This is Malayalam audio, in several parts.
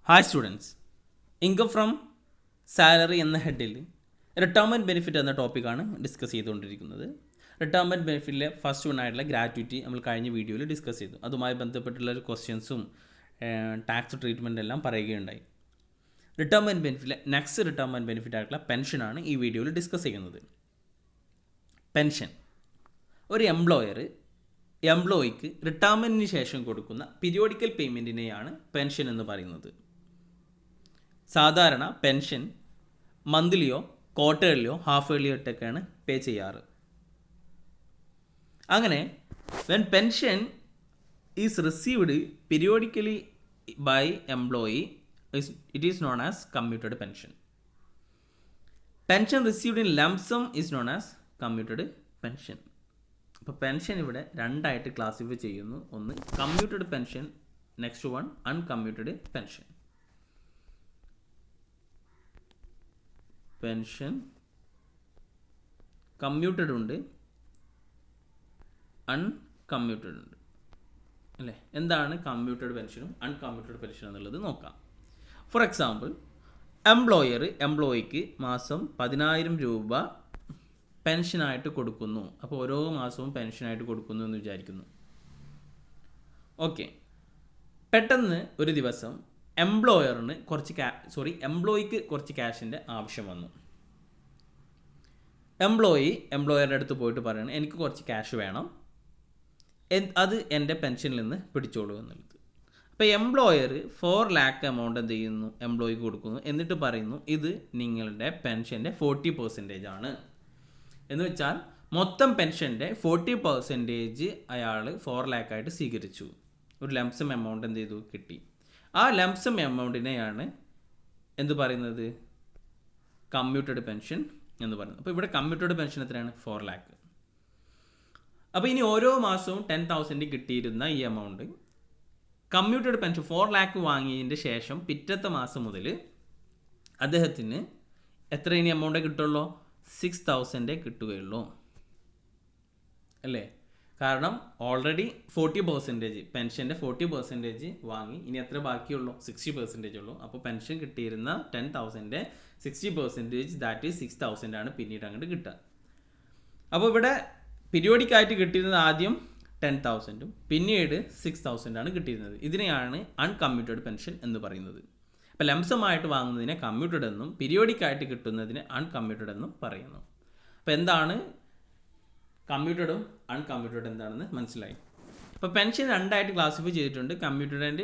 Hi students, income from salary എന്ന ഹെഡിൽ റിട്ടയർമെൻറ്റ് ബെനിഫിറ്റ് എന്ന ടോപ്പിക്കാണ് ഡിസ്കസ് ചെയ്തുകൊണ്ടിരിക്കുന്നത്. റിട്ടയർമെൻറ്റ് ബെനിഫിറ്റിലെ ഫസ്റ്റ് വൺ ആയിട്ടുള്ള ഗ്രാറ്റുവിറ്റി നമ്മൾ കഴിഞ്ഞ വീഡിയോയിൽ ഡിസ്കസ് ചെയ്തു. അതുമായി ബന്ധപ്പെട്ടുള്ള ഒരു ക്വസ്റ്റ്യൻസും ടാക്സ് ട്രീറ്റ്മെൻറ്റ് എല്ലാം പറയുകയുണ്ടായി. റിട്ടയർമെൻറ്റ് ബെനിഫിറ്റിലെ നെക്സ്റ്റ് റിട്ടയർമെൻറ്റ് ബെനിഫിറ്റ് ആയിട്ടുള്ള പെൻഷനാണ് ഈ വീഡിയോയിൽ ഡിസ്കസ് ചെയ്യുന്നത്. പെൻഷൻ ഒരു എംപ്ലോയിക്ക് റിട്ടയർമെൻറ്റിന് ശേഷം കൊടുക്കുന്ന പീരിയോഡിക്കൽ പേയ്മെൻറ്റിനെയാണ് പെൻഷൻ എന്ന് പറയുന്നത്. സാധാരണ പെൻഷൻ മന്ത്ലിയോ ക്വാർട്ടർലിയോ ഹാഫ് ഇയർലിയോ ഒറ്റൊക്കെയാണ് പേ ചെയ്യാറ്. അങ്ങനെ when pension is received periodically by employee it is known as commuted pension. Pension received in lump sum is known as commuted pension. അപ്പോൾ പെൻഷൻ ഇവിടെ രണ്ടായിട്ട് ക്ലാസിഫൈ ചെയ്യുന്നു. ഒന്ന് commuted pension, next one uncommuted pension. Pension commuted ഉണ്ട്, അൺകമ്മ്യൂട്ടഡ് ഉണ്ട് അല്ലേ? എന്താണ് കമ്മ്യൂട്ടഡ് പെൻഷനും അൺകമ്മ്യൂട്ടഡ് പെൻഷൻ എന്നുള്ളത് നോക്കാം. ഫോർ എക്സാമ്പിൾ, എംപ്ലോയിക്ക് മാസം 10,000 രൂപ പെൻഷനായിട്ട് കൊടുക്കുന്നു. അപ്പോൾ ഓരോ മാസവും പെൻഷനായിട്ട് കൊടുക്കുന്നു എന്ന് വിചാരിക്കുന്നു. ഓക്കെ, പെട്ടെന്ന് ഒരു ദിവസം എംപ്ലോയിക്ക് കുറച്ച് ക്യാഷിൻ്റെ ആവശ്യം വന്നു. എംപ്ലോയറുടെ അടുത്ത് പോയിട്ട് പറയണം, എനിക്ക് കുറച്ച് ക്യാഷ് വേണം, അത് എൻ്റെ പെൻഷനിൽ നിന്ന് പിടിച്ചോളൂ എന്നുള്ളത്. അപ്പോൾ എംപ്ലോയർ 4 lakh എമൗണ്ട് എന്ത് ചെയ്യുന്നു, എംപ്ലോയിക്ക് കൊടുക്കുന്നു. എന്നിട്ട് പറയുന്നു, ഇത് നിങ്ങളുടെ പെൻഷൻ്റെ 40% ആണ് എന്ന് വെച്ചാൽ മൊത്തം പെൻഷൻ്റെ 40% അയാൾ 4 lakh ആയിട്ട് സ്വീകരിച്ചു. ഒരു ലംസം എമൗണ്ട് എന്ത് ചെയ്തു, കിട്ടി. ആ ലംസം എമൗണ്ടിനെയാണ് എന്ത് പറയുന്നത്, കമ്മ്യൂട്ടഡ് പെൻഷൻ എന്ന് പറയുന്നത്. അപ്പോൾ ഇവിടെ കമ്മ്യൂട്ടഡ് പെൻഷൻ എത്രയാണ്, 4 lakh. അപ്പോൾ ഇനി ഓരോ മാസവും 10,000 കിട്ടിയിരുന്ന ഈ എമൗണ്ട് കമ്മ്യൂട്ടഡ് പെൻഷൻ 4 lakh വാങ്ങിയതിൻ്റെ ശേഷം പിറ്റത്തെ മാസം മുതൽ അദ്ദേഹത്തിന് എത്ര ഇനി എമൗണ്ട് കിട്ടുള്ളൂ, 6,000 കിട്ടുകയുള്ളൂ അല്ലേ? കാരണം ഓൾറെഡി 40% പെൻഷൻ്റെ 40% വാങ്ങി, ഇനി എത്ര ബാക്കിയുള്ളൂ, 60% ഉള്ളൂ. അപ്പോൾ പെൻഷൻ കിട്ടിയിരുന്ന 10,000 60% ദാറ്റ് ഈസ് 6,000 ആണ് പിന്നീട് അങ്ങോട്ട് കിട്ടുക. അപ്പോൾ ഇവിടെ പീരിയോഡിക്കായിട്ട് കിട്ടിയിരുന്നത് ആദ്യം 10,000 പിന്നീട് 6,000 ആണ് കിട്ടിയിരുന്നത്. ഇതിനെയാണ് അൺകമ്മ്യൂട്ടഡ് പെൻഷൻ എന്ന് പറയുന്നത്. അപ്പോൾ ലംസമായിട്ട് വാങ്ങുന്നതിനെ കമ്മ്യൂട്ടഡ് എന്നും പീരിയോഡിക്കായിട്ട് കിട്ടുന്നതിന് അൺകമ്മ്യൂട്ടഡ് എന്നും പറയുന്നു. അപ്പോൾ എന്താണ് കമ്മ്യൂട്ടഡും അൺകമ്മ്യൂട്ടഡ് എന്താണെന്ന് മനസ്സിലായി. അപ്പോൾ പെൻഷൻ രണ്ടായിട്ട് ക്ലാസിഫൈ ചെയ്തിട്ടുണ്ട്, കമ്മ്യൂട്ടഡ് ആൻഡ്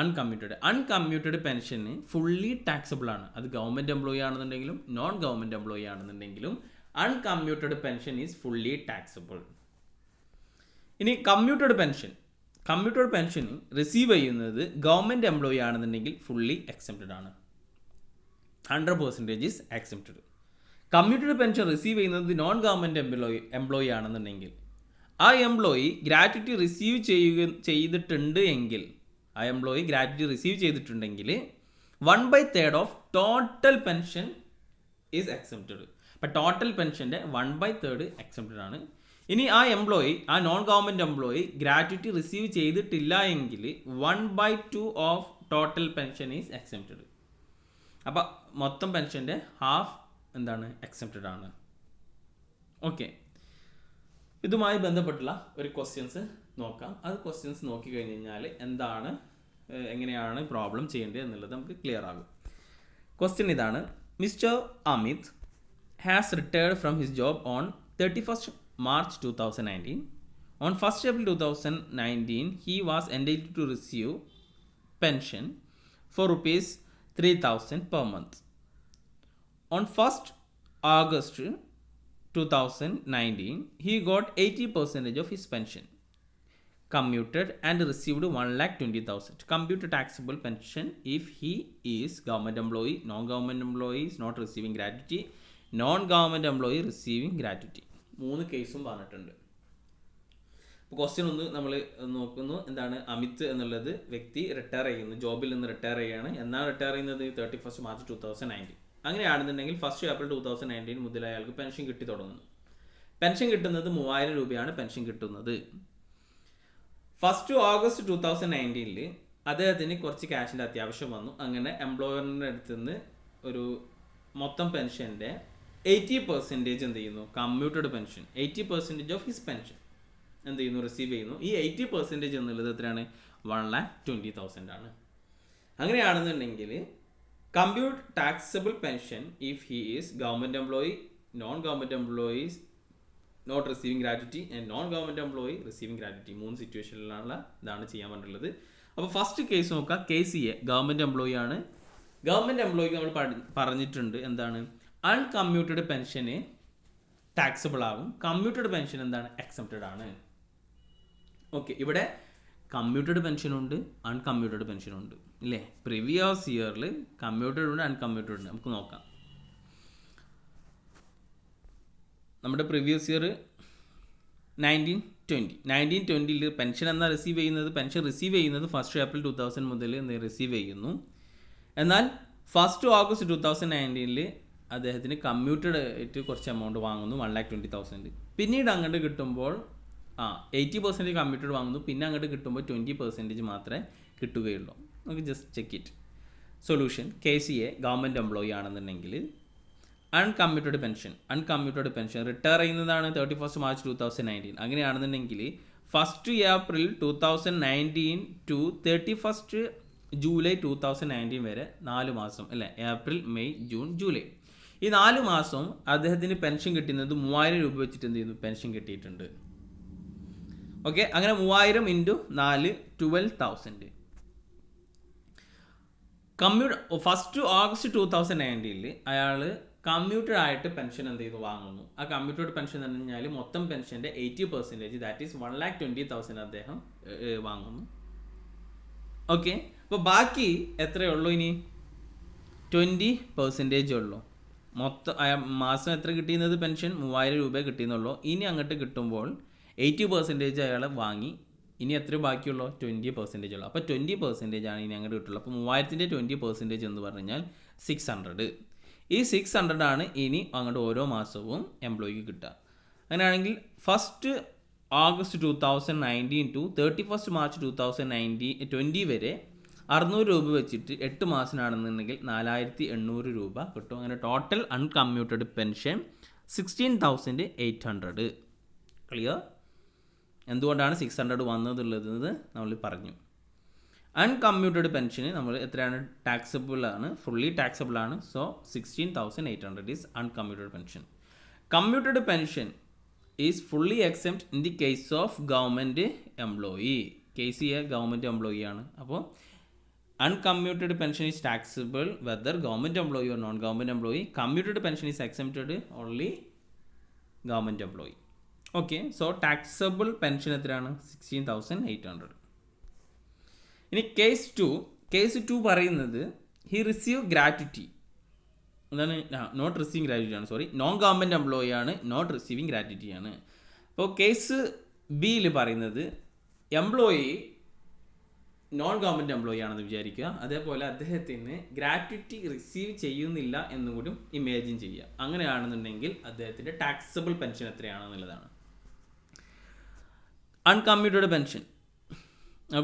അൺകമ്മ്യൂട്ടഡ്. അൺകമ്മ്യൂട്ടഡ് പെൻഷന് ഫുള്ളി ടാക്സബിൾ ആണ്. അത് ഗവൺമെൻറ് എംപ്ലോയി ആണെന്നുണ്ടെങ്കിലും നോൺ ഗവൺമെൻറ് എംപ്ലോയി ആണെന്നുണ്ടെങ്കിലും uncommuted pension is fully taxable. ഇനി കമ്മ്യൂട്ടഡ് പെൻഷൻ റിസീവ് ചെയ്യുന്നത് ഗവൺമെൻറ് എംപ്ലോയി ആണെന്നുണ്ടെങ്കിൽ ഫുള്ളി എക്സെപ്റ്റഡ് ആണ്, 100% is exempted. Commuted pension receive ചെയ്യുന്നത് നോൺ ഗവൺമെൻറ് എംപ്ലോയി ആണെന്നുണ്ടെങ്കിൽ ആ എംപ്ലോയി ഗ്രാറ്റുവിറ്റി റിസീവ് ചെയ്തിട്ടുണ്ട് എങ്കിൽ 1/3 of total pension is exempted. അപ്പം ടോട്ടൽ പെൻഷൻ്റെ 1/3 എക്സെപ്റ്റഡ് ആണ്. ഇനി ആ non government employee gratuity receive ചെയ്തിട്ടില്ല എങ്കിൽ 1/2 of total pension is exempted. അപ്പം മൊത്തം പെൻഷൻ്റെ ഹാഫ് എന്താണ്, എക്സെപ്റ്റഡ് ആണ്. ഓക്കെ, ഇതുമായി ബന്ധപ്പെട്ടുള്ള ഒരു ക്വസ്റ്റ്യൻസ് നോക്കാം. അത് ക്വസ്റ്റ്യൻസ് നോക്കി കഴിഞ്ഞ് കഴിഞ്ഞാൽ എങ്ങനെയാണ് പ്രോബ്ലം ചെയ്യേണ്ടത് എന്നുള്ളത് നമുക്ക് ക്ലിയർ ആകും. ക്വസ്റ്റ്യൻ ഇതാണ്: mister Amit has retired from his job on 31st March 2019. On 1st April 2019 he was entitled to receive pension for rupees 3,000 per month. On 1st August 2019, he got 80% of his pension commuted and received 1,20,000. Compute taxable pension if he is government employee, non-government employee is not receiving gratuity, non-government employee receiving gratuity. 3 കേസും പറഞ്ഞിട്ടുണ്ട്. ഇപ്പോൾ ക്വസ്റ്റ്യൻ ഒന്ന് നമ്മൾ നോക്കുന്നു. എന്താണ്, അമിത് എന്നുള്ളത് വ്യക്തി റിട്ടയർ ചെയ്യുന്നു, ജോബിൽ നിന്ന് റിട്ടയർ ചെയ്യുകയാണ്. എന്നാണ് റിട്ടയർ ചെയ്യുന്നത്, 31st March 2019. അങ്ങനെയാണെന്നുണ്ടെങ്കിൽ 1st April 2019 മുതൽ അയാൾക്ക് പെൻഷൻ കിട്ടി തുടങ്ങുന്നു. പെൻഷൻ കിട്ടുന്നത് 3,000 രൂപയാണ് പെൻഷൻ കിട്ടുന്നത്. 1st August 2019 അദ്ദേഹത്തിന് കുറച്ച് ക്യാഷിൻ്റെ അത്യാവശ്യം വന്നു. അങ്ങനെ എംപ്ലോയറിൻ്റെ അടുത്ത് നിന്ന് ഒരു മൊത്തം പെൻഷൻ്റെ 80% എന്ത് ചെയ്യുന്നു, commuted pension, 80% of his pension എന്ത് ചെയ്യുന്നു, റിസീവ് ചെയ്യുന്നു. ഈ 80% എന്നുള്ളത് എത്രയാണ്, 1,20,000 ആണ്. അങ്ങനെയാണെന്നുണ്ടെങ്കിൽ compute taxable pension if he is government employee, non government employees not receiving gratuity and non government employee receiving gratuity. 3 സിറ്റുവേഷനിലുള്ള ഇതാണ് ചെയ്യാൻ പറ്റുള്ളത്. അപ്പോൾ ഫസ്റ്റ് കേസ് നോക്കാം. കേസ് എ ഗവൺമെൻറ് എംപ്ലോയി ആണ്. ഗവൺമെൻറ് എംപ്ലോയിക്ക് നമ്മൾ പറഞ്ഞിട്ടുണ്ട് എന്താണ്, അൺകമ്മ്യൂട്ടഡ് പെൻഷന് ടാക്സബിൾ ആകും, കമ്മ്യൂട്ടഡ് പെൻഷൻ എന്താണ്, എക്സംപ്റ്റഡ് ആണ്. ഓക്കെ, ഇവിടെ കമ്മ്യൂട്ടഡ് പെൻഷനുണ്ട്, അൺകമ്മ്യൂട്ടഡ് പെൻഷനുണ്ട് ഇല്ലേ. പ്രീവിയസ് ഇയറിൽ കമ്മ്യൂട്ടഡ് ഉണ്ട്, അൺകമ്മ്യൂട്ടഡ് ഉണ്ട്. നമുക്ക് നോക്കാം. നമ്മുടെ പ്രീവിയസ് ഇയർ 1920 പെൻഷൻ എന്നാ റിസീവ് ചെയ്യുന്നത്, പെൻഷൻ റിസീവ് ചെയ്യുന്നത് 1 ഏപ്രിൽ 2000 മുതൽ റിസീവ് ചെയ്യുന്നു. എന്നാൽ 1 ഓഗസ്റ്റ് 2019 അദ്ദേഹത്തിന് കമ്മ്യൂട്ടഡ് ആയിട്ട് കുറച്ച് എമൗണ്ട് വാങ്ങുന്നു, 1,20,000. പിന്നീട് അങ്ങോട്ട് കിട്ടുമ്പോൾ 80% കമ്മ്യൂട്ടഡ് വാങ്ങുന്നു, പിന്നെ അങ്ങോട്ട് കിട്ടുമ്പോൾ 20% മാത്രമേ കിട്ടുകയുള്ളൂ. നമുക്ക് just check it. Solution, case A government employee ആണെന്നുണ്ടെങ്കിൽ അൺകമ്മ്യൂട്ടഡ് പെൻഷൻ റിട്ടയർ ചെയ്യുന്നതാണ് 31 മാർച്ച് 2019. അങ്ങനെയാണെന്നുണ്ടെങ്കിൽ 1 ഏപ്രിൽ 2019 ടു 31 ജൂലൈ 2019 വരെ 4 മാസം അല്ലേ, ഏപ്രിൽ, മെയ്, ജൂൺ, ജൂലൈ, ഈ 4 മാസം അദ്ദേഹത്തിന് പെൻഷൻ കിട്ടുന്നത് 3,000 രൂപ വെച്ചിട്ട് എന്ത് ചെയ്യുന്നു, പെൻഷൻ കിട്ടിയിട്ടുണ്ട്. ഓക്കെ, അങ്ങനെ 3,000 × 4 12,000. 1 ഓഗസ്റ്റ് 2019 അയാൾ കമ്മ്യൂട്ടഡ് ആയിട്ട് പെൻഷൻ എന്ത് ചെയ്തു, വാങ്ങുന്നു. ആ കമ്മ്യൂട്ടഡ് പെൻഷൻ എന്ന് പറഞ്ഞാൽ മൊത്തം പെൻഷൻ്റെ 80%, ദാറ്റ് ഈസ് 1,20,000 അദ്ദേഹം വാങ്ങുന്നു. ഓക്കെ, അപ്പോൾ ബാക്കി എത്രയുള്ളൂ, ഇനി 20% ഉള്ളൂ. മൊത്തം മാസം എത്ര കിട്ടിയുന്നത്, പെൻഷൻ 3,000 രൂപ കിട്ടിയെന്നുള്ളൂ. ഇനി അങ്ങോട്ട് കിട്ടുമ്പോൾ 80% അയാൾ വാങ്ങി, ഇനി എത്ര ബാക്കിയുള്ളൂ, 20% ഉള്ളൂ. അപ്പോൾ 20% ആണ് ഇനി അങ്ങോട്ട് കിട്ടുള്ളൂ. അപ്പോൾ 3,000-ൻ്റെ 20% എന്ന് പറഞ്ഞു കഴിഞ്ഞാൽ 600. ഈ 600 ആണ് ഇനി അങ്ങോട്ട് ഓരോ മാസവും എംപ്ലോയിക്ക് കിട്ടുക. അങ്ങനെയാണെങ്കിൽ 1 ഓഗസ്റ്റ് 2019 ടു 31 മാർച്ച് 2020 വരെ 600 രൂപ വെച്ചിട്ട് 8 മാസത്തിനാണെന്നുണ്ടെങ്കിൽ 4,800 രൂപ കിട്ടും. അങ്ങനെ ടോട്ടൽ അൺകമ്മ്യൂട്ടഡ് പെൻഷൻ 16,800. ക്ലിയർ? എന്തുകൊണ്ടാണ് 600 വന്നതുള്ളത് നമ്മൾ പറഞ്ഞു. അൺകമ്മ്യൂട്ടഡ് പെൻഷന് നമ്മൾ എത്രയാണ്, ടാക്സബിൾ ആണ്, ഫുള്ളി ടാക്സബിൾ ആണ്. So 16,800 is uncommuted pension. Commuted pension is fully exempt in the case of government employee. Case ചെയ്യുക ഗവൺമെൻറ് എംപ്ലോയി ആണ്. അപ്പോൾ uncommuted pension is taxable whether government employee or non government employee. Commuted pension is exempted only government employee. Okay, so taxable pension എത്രയാണ്, 16,800. ഇനി കേസ് 2 പറയുന്നത് ഹി റിസീവ് ഗ്രാറ്റുറ്റി, എന്താണ്, നോട്ട് റിസീവിങ് ഗ്രാറ്റുറ്റി ആണ്, സോറി, നോൺ ഗവൺമെൻറ് എംപ്ലോയി ആണ്, നോട്ട് റിസീവിങ് ഗ്രാറ്റുറ്റി ആണ്. അപ്പോൾ കേസ് ബിയിൽ പറയുന്നത് എംപ്ലോയി നോൺ ഗവൺമെൻറ് എംപ്ലോയി ആണെന്ന് വിചാരിക്കുക. അതേപോലെ അദ്ദേഹത്തിന് ഗ്രാറ്റുറ്റി റിസീവ് ചെയ്യുന്നില്ല എന്നും കൂടി ഇമാജിൻ ചെയ്യുക. അങ്ങനെയാണെന്നുണ്ടെങ്കിൽ അദ്ദേഹത്തിൻ്റെ ടാക്സബിൾ പെൻഷൻ എത്രയാണെന്നുള്ളതാണ്. അൺകമ്മ്യൂട്ടഡ് പെൻഷൻ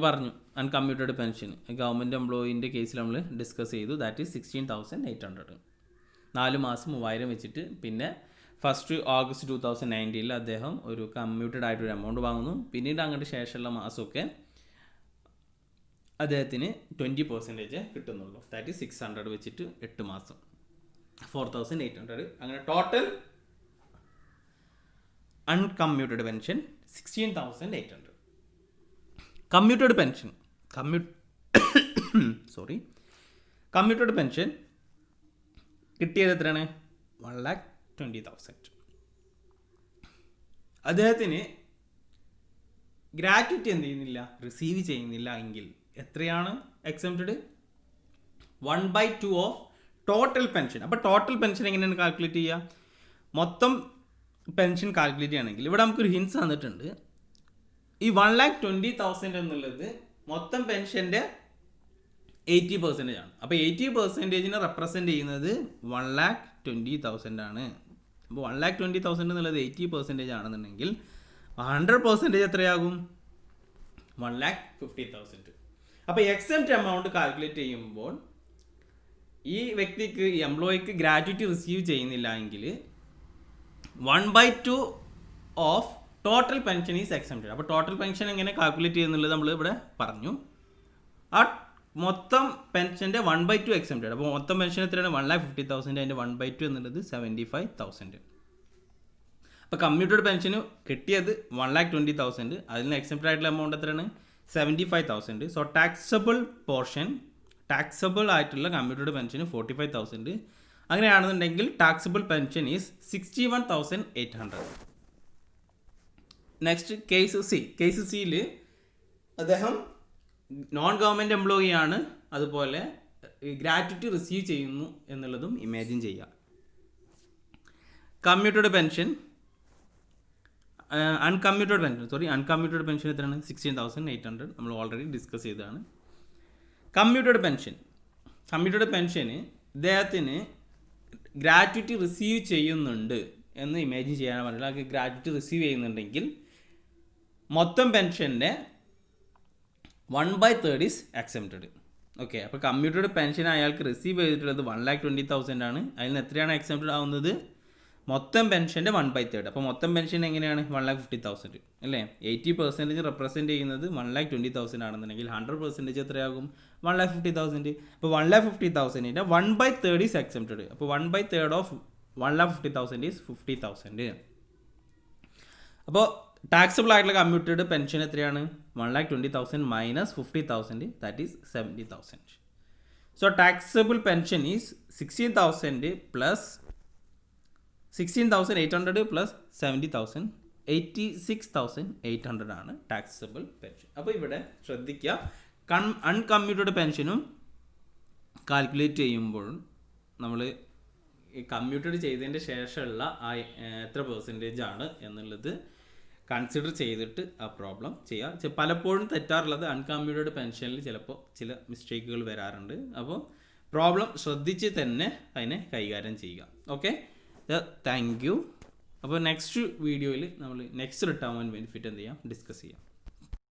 പറഞ്ഞു, അൺകമ്മ്യൂട്ടഡ് പെൻഷൻ ഗവൺമെൻറ് എംപ്ലോയിൻ്റെ കേസിൽ നമ്മൾ ഡിസ്കസ് ചെയ്തു. That is 16,800. 4 മാസം 3,000 വെച്ചിട്ട്. പിന്നെ 1 ഓഗസ്റ്റ് 2019 അദ്ദേഹം ഒരു കമ്മ്യൂട്ടഡ് ആയിട്ടൊരു എമൗണ്ട് വാങ്ങുന്നു. പിന്നീട് അങ്ങോട്ട് ശേഷമുള്ള മാസമൊക്കെ അദ്ദേഹത്തിന് 20% കിട്ടുന്നുള്ളൂ. ദാറ്റ് ഈസ് 600 വെച്ചിട്ട് 8 മാസം 4,800. അങ്ങനെ total uncommuted pension 16,800. Commuted pension commuted pension കിട്ടിയത് എത്രയാണ്, 1,20,000. അദ്ദേഹത്തിന് ഗ്രാറ്റുറ്റി എന്ത് ചെയ്യുന്നില്ല, റിസീവ് ചെയ്യുന്നില്ല എങ്കിൽ എത്രയാണ് എക്സംപ്റ്റഡ്, 1/2 ഓഫ് ടോട്ടൽ പെൻഷൻ. അപ്പോൾ ടോട്ടൽ പെൻഷൻ എങ്ങനെയാണ് കാൽക്കുലേറ്റ് ചെയ്യുക, മൊത്തം പെൻഷൻ കാൽക്കുലേറ്റ് ചെയ്യുകയാണെങ്കിൽ ഇവിടെ നമുക്കൊരു ഹിൻസ് തന്നിട്ടുണ്ട്. ഈ 1,20,000 എന്നുള്ളത് മൊത്തം പെൻഷൻ്റെ 80% ആണ്. അപ്പോൾ 80% റെപ്രസെൻ്റ് ചെയ്യുന്നത് 1,20,000 ആണ്. അപ്പോൾ 1,20,000 എന്നുള്ളത് 80% ആണെന്നുണ്ടെങ്കിൽ 100% എത്രയാകും, 1,50,000. അപ്പോൾ എക്സെപ്റ്റ് എമൗണ്ട് കാൽക്കുലേറ്റ് ചെയ്യുമ്പോൾ ഈ വ്യക്തിക്ക് ഈ എംപ്ലോയിക്ക് ഗ്രാറ്റുവിറ്റി റിസീവ് ചെയ്യുന്നില്ല എങ്കിൽ 1/2 of total pension is excepted. അപ്പോൾ ടോട്ടൽ പെൻഷൻ എങ്ങനെ കാൽക്കുലേറ്റ് ചെയ്യുന്നുള്ളത് നമ്മൾ ഇവിടെ പറഞ്ഞു. ആ മൊത്തം പെൻഷൻ്റെ 1/2 എക്സെപ്റ്റഡ്. അപ്പോൾ മൊത്തം പെൻഷൻ എത്രയാണ്? 1,50,000. അതിൻ്റെ 1/2 എന്നുള്ളത് 75,000. അപ്പോൾ കമ്മ്യൂട്ടഡ് പെൻഷന് കിട്ടിയത് 1,20,000. അതിന് എക്സെപ്റ്റഡ് ആയിട്ടുള്ള എമൗണ്ട് എത്രയാണ്? 75,000. സോ ടാക്സബിൾ പോർഷൻ, ടാക്സബിൾ ആയിട്ടുള്ള കമ്മ്യൂട്ടഡ് പെൻഷന് 45,000. അങ്ങനെയാണെന്നുണ്ടെങ്കിൽ taxable pension is 61,800. Next case C. Case സിയിൽ അദ്ദേഹം നോൺ ഗവൺമെൻറ് എംപ്ലോയി ആണ്, അതുപോലെ ഗ്രാറ്റുവിറ്റി റിസീവ് ചെയ്യുന്നു എന്നുള്ളതും ഇമാജിൻ ചെയ്യുക. കമ്മ്യൂട്ടഡ് പെൻഷൻ, അൺകമ്മ്യൂട്ടഡ് പെൻഷൻ എത്രയാണ്? 16,800. നമ്മൾ ഓൾറെഡി ഡിസ്കസ് ചെയ്തതാണ്. കമ്മ്യൂട്ടഡ് പെൻഷന് ഇദ്ദേഹത്തിന് ഗ്രാറ്റുവിറ്റി റിസീവ് ചെയ്യുന്നുണ്ട് എന്ന് ഇമാജിൻ ചെയ്യാൻ പറഞ്ഞില്ല. അത് ഗ്രാറ്റുവിറ്റി റിസീവ് ചെയ്യുന്നുണ്ടെങ്കിൽ മൊത്തം പെൻഷൻ്റെ 1/3 ഈസ് എക്സെപ്റ്റഡ്. ഓക്കെ, അപ്പോൾ കമ്മ്യൂട്ടഡ് പെൻഷൻ അയാൾക്ക് റിസീവ് ചെയ്തിട്ടുള്ളത് 1,20,000 ആണ്. അതിൽ നിന്ന് എത്രയാണ് എക്സെപ്റ്റഡ് ആവുന്നത്? മൊത്തം പെൻഷൻ്റെ 1/3. അപ്പോൾ മൊത്തം പെൻഷൻ എങ്ങനെയാണ്? 1,50,000 അല്ലേ? 80% റെപ്രസെൻറ്റ് ചെയ്യുന്നത് 1,20,000 ആണെന്നുണ്ടെങ്കിൽ 100% എത്രയാകും? 1,50,000. അപ്പോൾ 1,50,000ൻ്റെ 1/3 ഈസ് എക്സെപ്റ്റഡ്. അപ്പോൾ 1/3 ഓഫ് 1,50,000 ഈസ് 50,000. അപ്പോൾ ടാക്സബിൾ ആയിട്ടുള്ള കമ്മ്യൂട്ടഡ് പെൻഷൻ എത്രയാണ്? 1,20,000 minus 50,000, that is 70,000. So taxable pension is 16,800 plus 70,000, 86,800 ആണ് ടാക്സബിൾ പെൻഷൻ. അപ്പോൾ ഇവിടെ ശ്രദ്ധിക്കുക, അൺകമ്മ്യൂട്ടഡ് പെൻഷനും കാൽക്കുലേറ്റ് ചെയ്യുമ്പോഴും നമ്മൾ ഈ കമ്മ്യൂട്ടഡ് ചെയ്തതിൻ്റെ ശേഷമുള്ള എത്ര പെർസെൻറ്റേജ് ആണ് എന്നുള്ളത് കൺസിഡർ ചെയ്തിട്ട് ആ പ്രോബ്ലം ചെയ്യുക. പലപ്പോഴും തെറ്റാറുള്ളത് അൺകമ്മ്യൂട്ടഡ് പെൻഷനിൽ ചിലപ്പോൾ ചില മിസ്റ്റേക്കുകൾ വരാറുണ്ട്. അപ്പോൾ പ്രോബ്ലം ശ്രദ്ധിച്ച് തന്നെ അതിനെ കൈകാര്യം ചെയ്യുക. Okay, thank you. അപ്പോൾ നെക്സ്റ്റ് വീഡിയോയിൽ നമ്മൾ നെക്സ്റ്റ് റിട്ടയർമെൻറ്റ് ബെനിഫിറ്റ് എന്ത് ചെയ്യാം, ഡിസ്കസ് ചെയ്യാം.